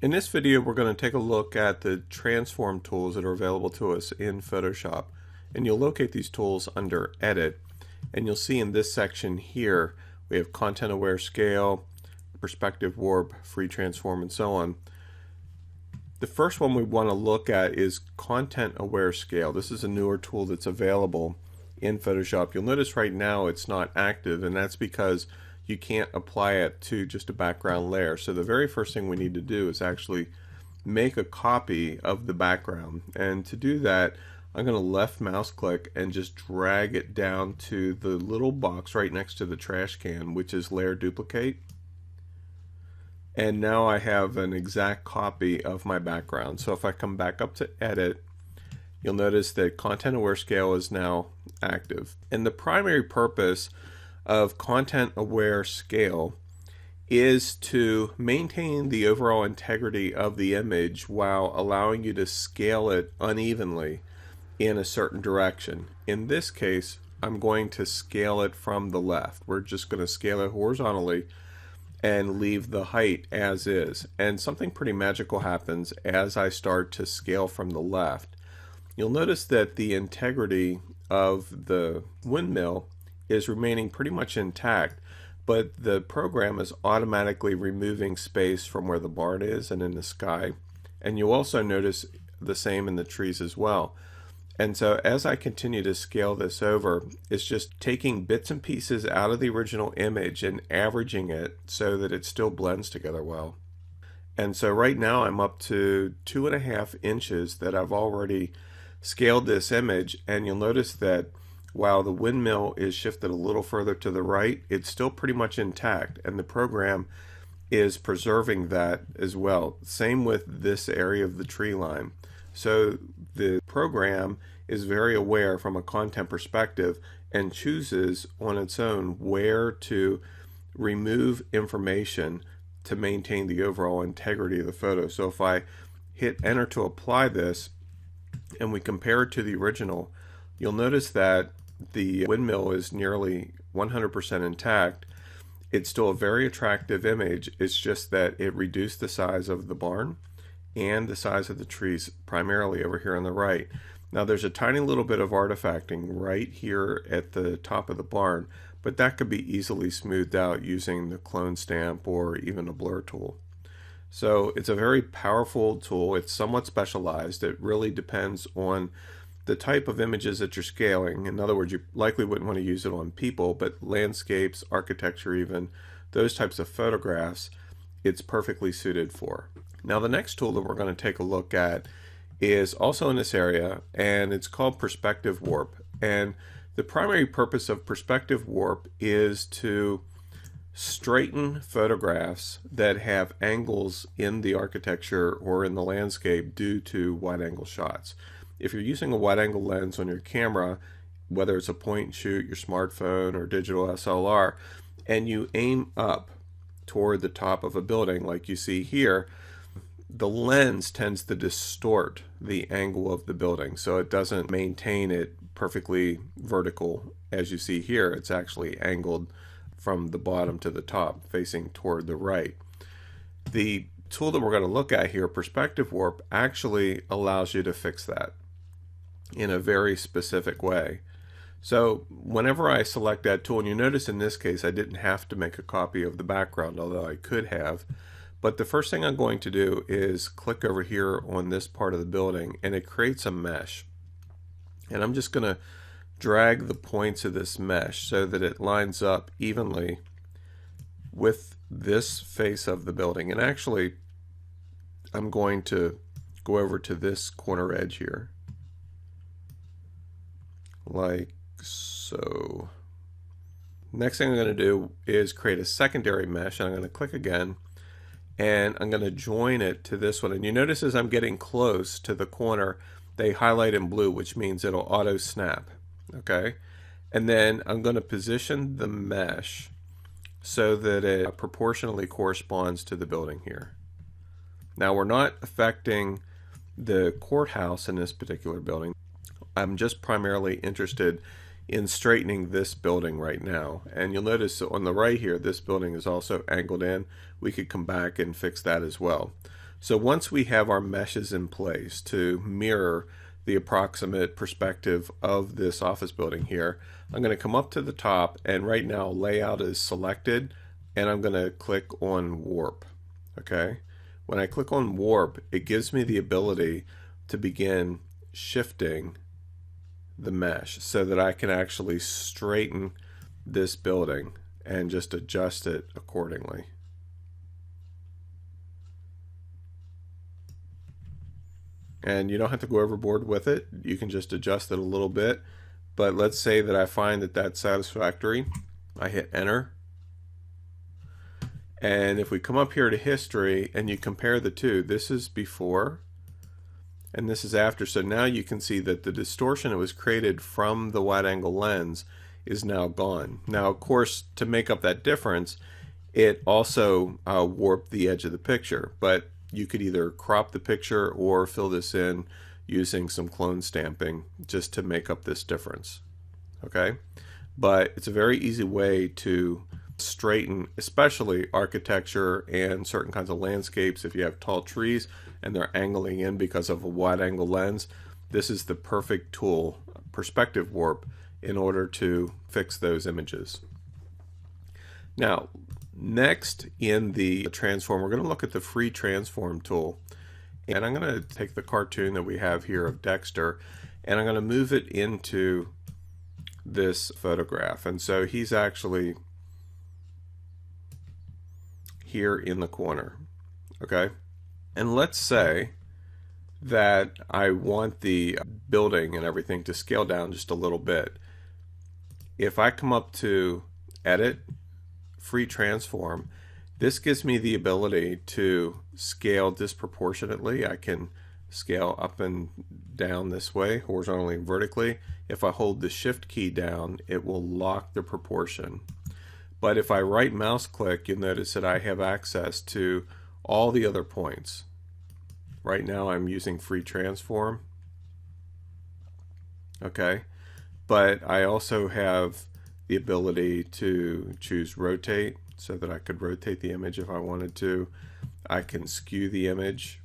In this video, we're going to take a look at the transform tools that are available to us in Photoshop. And you'll locate these tools under Edit. And you'll see in this section here, we have Content Aware Scale, Perspective Warp, Free Transform, and so on. The first one we want to look at is Content Aware Scale. This is a newer tool that's available in Photoshop. You'll notice right now it's not active, and that's because you can't apply it to just a background layer. So the very first thing we need to do is actually make a copy of the background. And to do that, I'm going to left mouse click and just drag it down to the little box right next to the trash can, which is Layer Duplicate. And now I have an exact copy of my background. So if I come back up to Edit, you'll notice that Content Aware Scale is now active. And the primary purpose of Content Aware Scale is to maintain the overall integrity of the image while allowing you to scale it unevenly in a certain direction. In this case, I'm going to scale it from the left. We're just going to scale it horizontally and leave the height as is. And something pretty magical happens as I start to scale from the left. You'll notice that the integrity of the windmill is remaining pretty much intact, but the program is automatically removing space from where the barn is and in the sky. And you'll also notice the same in the trees as well. And so as I continue to scale this over, it's just taking bits and pieces out of the original image and averaging it so that it still blends together well. And so right now I'm up to 2.5 inches that I've already scaled this image, and you'll notice that while the windmill is shifted a little further to the right, it's still pretty much intact, and the program is preserving that as well. Same with this area of the tree line. So the program is very aware from a content perspective and chooses on its own where to remove information to maintain the overall integrity of the photo. So if I hit enter to apply this and we compare it to the original, you'll notice that the windmill is nearly 100% intact. It's still a very attractive image. It's just that it reduced the size of the barn and the size of the trees, primarily over here on the right. Now there's a tiny little bit of artifacting right here at the top of the barn, but that could be easily smoothed out using the clone stamp or even a blur tool. So it's a very powerful tool. It's somewhat specialized. It really depends on the type of images that you're scaling. In other words, you likely wouldn't want to use it on people, but landscapes, architecture even, those types of photographs, it's perfectly suited for. Now the next tool that we're going to take a look at is also in this area, and it's called Perspective Warp. And the primary purpose of Perspective Warp is to straighten photographs that have angles in the architecture or in the landscape due to wide angle shots. If you're using a wide angle lens on your camera, whether it's a point and shoot, your smartphone, or digital SLR, and you aim up toward the top of a building like you see here, the lens tends to distort the angle of the building, so it doesn't maintain it perfectly vertical. As you see here, it's actually angled from the bottom to the top, facing toward the right. The tool that we're going to look at here, Perspective Warp, actually allows you to fix that in a very specific way. So whenever I select that tool, and you notice in this case I didn't have to make a copy of the background, although I could have, but the first thing I'm going to do is click over here on this part of the building, and it creates a mesh. And I'm just going to drag the points of this mesh so that it lines up evenly with this face of the building. And actually, I'm going to go over to this corner edge here, like so. Next thing I'm going to do is create a secondary mesh, and I'm going to click again, and I'm going to join it to this one. And you notice as I'm getting close to the corner, they highlight in blue, which means it'll auto snap. Okay, and then I'm going to position the mesh so that it proportionally corresponds to the building here. Now we're not affecting the courthouse in this particular building. I'm just primarily interested in straightening this building right now. And you'll notice on the right here, this building is also angled in. We could come back and fix that as well. So once we have our meshes in place to mirror the approximate perspective of this office building here, I'm going to come up to the top, and right now layout is selected, and I'm going to click on warp. Okay, when I click on warp, it gives me the ability to begin shifting the mesh so that I can actually straighten this building and just adjust it accordingly. And you don't have to go overboard with it. You can just adjust it a little bit. But let's say that I find that that's satisfactory. I hit enter. And if we come up here to history and you compare the two, this is before and this is after. So now you can see that the distortion that was created from the wide angle lens is now gone. Now, of course, to make up that difference, it also warped the edge of the picture. But you could either crop the picture or fill this in using some clone stamping just to make up this difference. Okay, but it's a very easy way to straighten, especially architecture and certain kinds of landscapes. If you have tall trees and they're angling in because of a wide angle lens, this is the perfect tool, perspective warp, in order to fix those images. Now, next in the transform, we're going to look at the free transform tool. And I'm going to take the cartoon that we have here of Dexter, and I'm going to move it into this photograph. And so he's actually here in the corner. Okay, and let's say that I want the building and everything to scale down just a little bit. If I come up to edit, free transform, this gives me the ability to scale disproportionately. I can scale up and down this way, horizontally and vertically. If I hold the shift key down, it will lock the proportion. But if I right mouse click, you'll notice that I have access to all the other points. Right now I'm using free transform. Okay, but I also have the ability to choose rotate so that I could rotate the image if I wanted to. I can skew the image,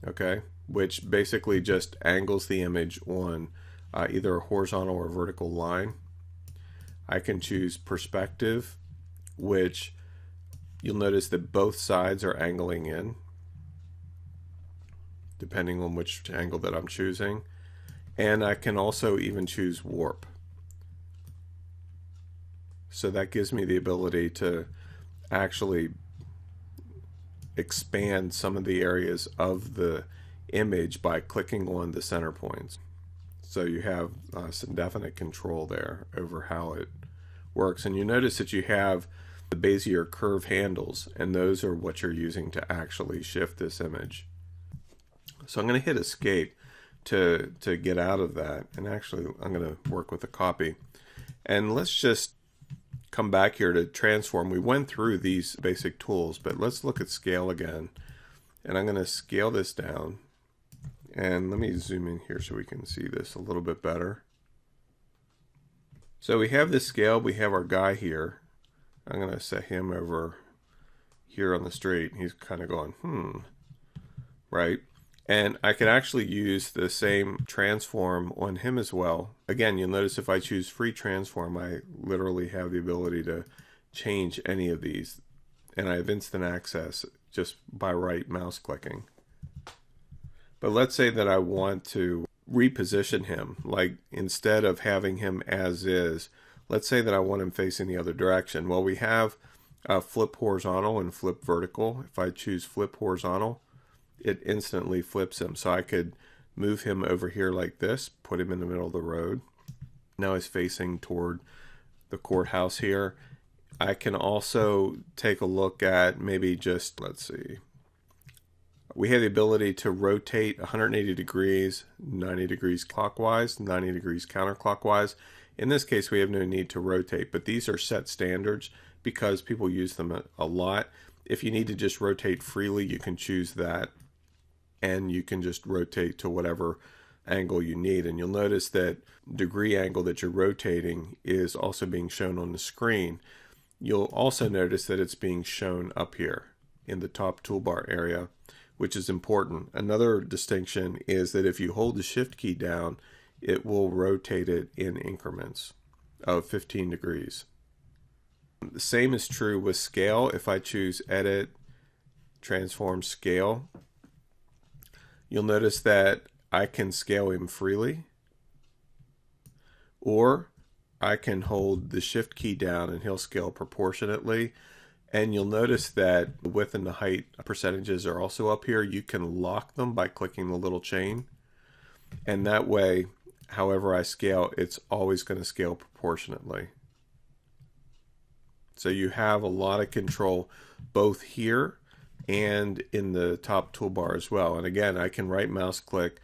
okay, which basically just angles the image on either a horizontal or vertical line. I can choose perspective, which you'll notice that both sides are angling in, depending on which angle that I'm choosing. And I can also even choose warp. So that gives me the ability to actually expand some of the areas of the image by clicking on the center points. So you have some definite control there over how it works. And you notice that you have the Bezier curve handles, and those are what you're using to actually shift this image. So I'm going to hit escape to get out of that, and actually I'm going to work with a copy. And let's just come back here to transform. We went through these basic tools, but let's look at scale again. And I'm going to scale this down. And let me zoom in here so we can see this a little bit better. So we have this scale, we have our guy here. I'm going to set him over here on the street. He's kind of going, right? And I can actually use the same transform on him as well. Again, you'll notice if I choose free transform, I literally have the ability to change any of these. And I have instant access just by right mouse clicking. But let's say that I want to reposition him, like instead of having him as is, let's say that I want him facing the other direction. Well, we have flip horizontal and flip vertical. If I choose flip horizontal, it instantly flips him. So I could move him over here like this, put him in the middle of the road. Now he's facing toward the courthouse here. I can also take a look at maybe just, let's see, we have the ability to rotate 180 degrees, 90 degrees clockwise, 90 degrees counterclockwise. In this case, we have no need to rotate, but these are set standards because people use them a lot. If you need to just rotate freely, you can choose that, and you can just rotate to whatever angle you need. And you'll notice that degree angle that you're rotating is also being shown on the screen. You'll also notice that it's being shown up here. in the top toolbar area, which is important. Another distinction is that if you hold the Shift key down, it will rotate it in increments of 15 degrees. The same is true with scale. If I choose Edit, Transform Scale, you'll notice that I can scale him freely, or I can hold the Shift key down and he'll scale proportionately. And you'll notice that the width and the height percentages are also up here. You can lock them by clicking the little chain. And that way, however I scale, it's always going to scale proportionately. So you have a lot of control both here and in the top toolbar as well. And again, I can right mouse click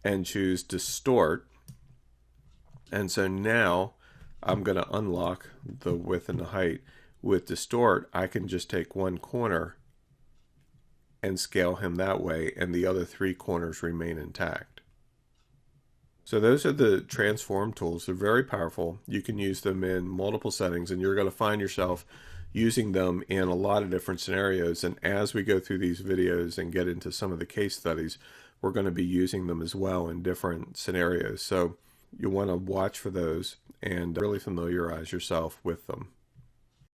and choose Distort. And so now I'm going to unlock the width and the height. With Distort, I can just take one corner and scale him that way, and the other three corners remain intact. So those are the transform tools. They're very powerful. You can use them in multiple settings, and you're going to find yourself using them in a lot of different scenarios. And as we go through these videos and get into some of the case studies, we're going to be using them as well in different scenarios. So you want to watch for those and really familiarize yourself with them.